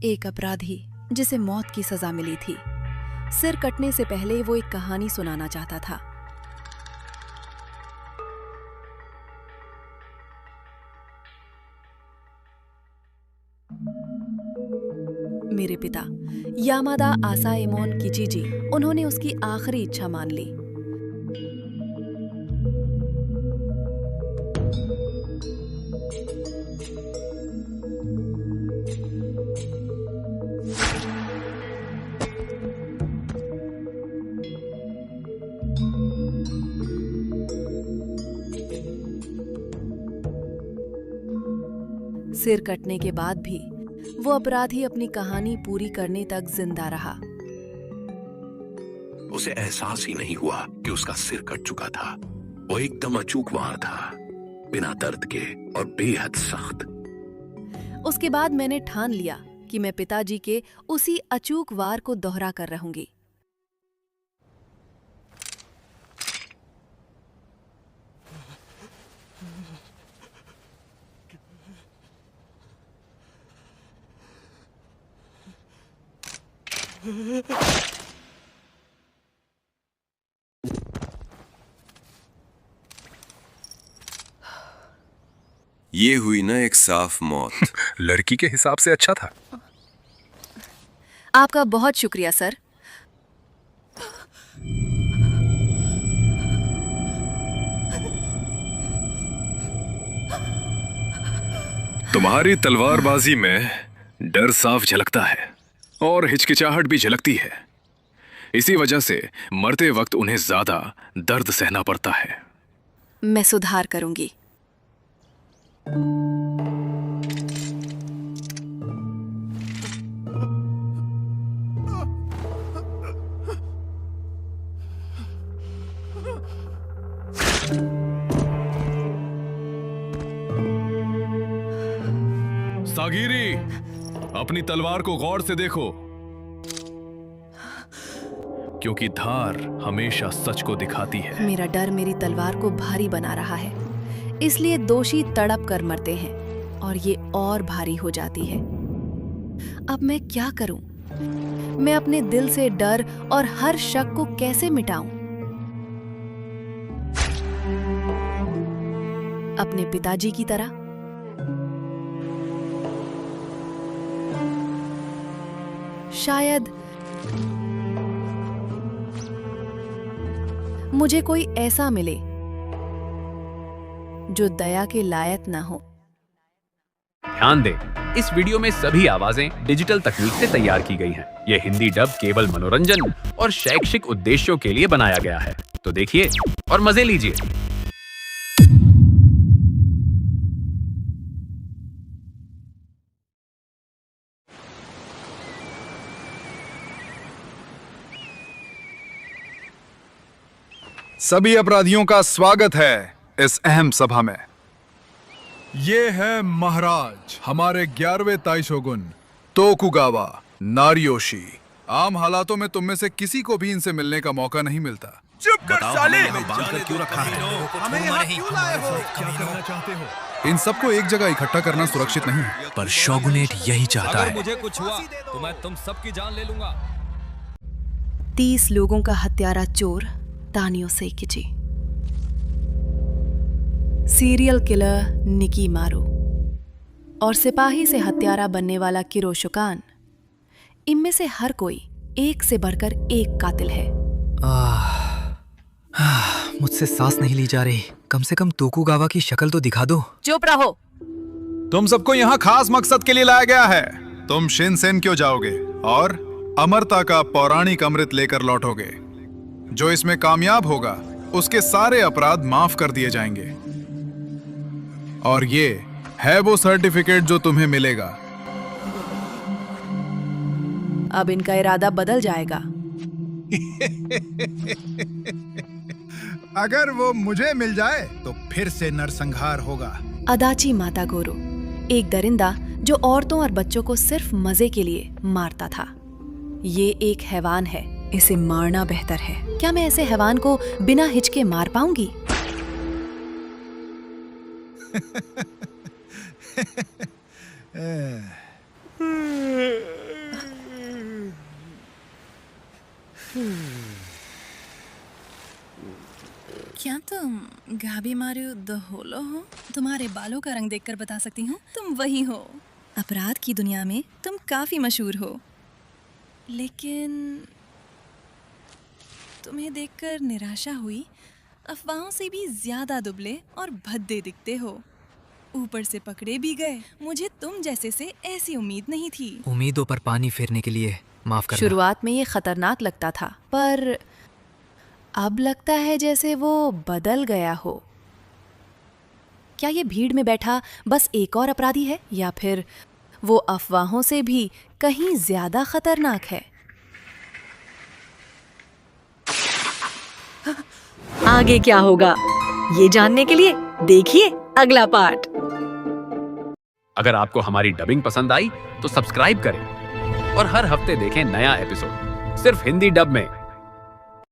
एक अपराधी जिसे मौत की सजा मिली थी, सिर कटने से पहले वो एक कहानी सुनाना चाहता था। मेरे पिता यामादा आसाएमोन किचिजी, उन्होंने उसकी आखिरी इच्छा मान ली। सिर कटने के बाद भी वो अपराधी अपनी कहानी पूरी करने तक जिंदा रहा। उसे एहसास ही नहीं हुआ कि उसका सिर कट चुका था। वो एकदम अचूक वार था, बिना दर्द के और बेहद सख्त। उसके बाद मैंने ठान लिया कि मैं पिताजी के उसी अचूक वार को दोहरा कर रहूंगी। ये हुई ना एक साफ मौत। लड़की के हिसाब से अच्छा था। आपका बहुत शुक्रिया सर। तुम्हारी तलवारबाजी में डर साफ झलकता है और हिचकिचाहट भी झलकती है। इसी वजह से मरते वक्त उन्हें ज्यादा दर्द सहना पड़ता है। मैं सुधार करूंगी। सागिरी, अपनी तलवार को गौर से देखो, क्योंकि धार हमेशा सच को दिखाती है। मेरा डर मेरी तलवार को भारी बना रहा है, इसलिए दोषी तड़प कर मरते हैं और ये और भारी हो जाती है। अब मैं क्या करूं? मैं अपने दिल से डर और हर शक को कैसे मिटाऊं? अपने पिताजी की तरह? शायद मुझे कोई ऐसा मिले जो दया के लायक ना हो। ध्यान दें, इस वीडियो में सभी आवाजें डिजिटल तकनीक से तैयार की गई हैं। यह हिंदी डब केवल मनोरंजन और शैक्षिक उद्देश्यों के लिए बनाया गया है। तो देखिए और मजे लीजिए। सभी अपराधियों का स्वागत है इस अहम सभा में। ये है महाराज, हमारे 11वें ताइशोगुन तोकुगावा नारियोशी। आम हालातों में तुम में से किसी को भी इनसे मिलने का मौका नहीं मिलता। चुप कर साले! क्यों रखा है? हमें यहाँ क्यों लाए हो? क्या करना चाहते हो? इन सबको एक जगह इकट्ठा करना सुरक्षित नहीं है। पर शोगुनेट यही चाहता अगर है। मुझे कुछ हुआ तो मैं तुम सबकी जान ले लूंगा। 30 लोगों का हत्यारा चोर तानियो सेइकिची, सीरियल किलर निकी मारू और सिपाही से हत्यारा बनने वाला किरोशुकान, इनमें से हर कोई एक से बढ़कर एक कातिल है। मुझसे सांस नहीं ली जा रही। कम से कम तोकुगावा की शक्ल तो दिखा दो। चुप रहो। तुम सबको यहाँ खास मकसद के लिए लाया गया है। तुम शिनसेन क्यों जाओगे और अमरता का पौराणिक अमृत लेकर लौटोगे। जो इसमें कामयाब होगा उसके सारे अपराध माफ कर दिए जाएंगे और ये है वो सर्टिफिकेट जो तुम्हें मिलेगा। अब इनका इरादा बदल जाएगा। अगर वो मुझे मिल जाए तो फिर से नरसंहार होगा। अदाची माता गोरो, एक दरिंदा जो औरतों और बच्चों को सिर्फ मजे के लिए मारता था। ये एक हैवान है, इसे मारना बेहतर है। क्या मैं ऐसे हैवान को बिना हिचके मार पाऊंगी? क्या तुम गाबी मारू द होलो हो? तुम्हारे बालों का रंग देखकर बता सकती हूँ तुम वही हो। अपराध की दुनिया में तुम काफी मशहूर हो, लेकिन तुम्हें देखकर निराशा हुई। अफवाहों से भी ज्यादा दुबले और भद्दे दिखते हो, ऊपर से पकड़े भी गए। मुझे तुम जैसे से ऐसी उम्मीद नहीं थी। उम्मीदों पर पानी फेरने के लिए माफ करना। शुरुआत में ये खतरनाक लगता था, पर अब लगता है जैसे वो बदल गया हो। क्या ये भीड़ में बैठा बस एक और अपराधी है, या फिर वो अफवाहों से भी कहीं ज्यादा खतरनाक है? आगे क्या होगा ये जानने के लिए देखिए अगला पार्ट। अगर आपको हमारी डबिंग पसंद आई तो सब्सक्राइब करें और हर हफ्ते देखें नया एपिसोड सिर्फ हिंदी डब में।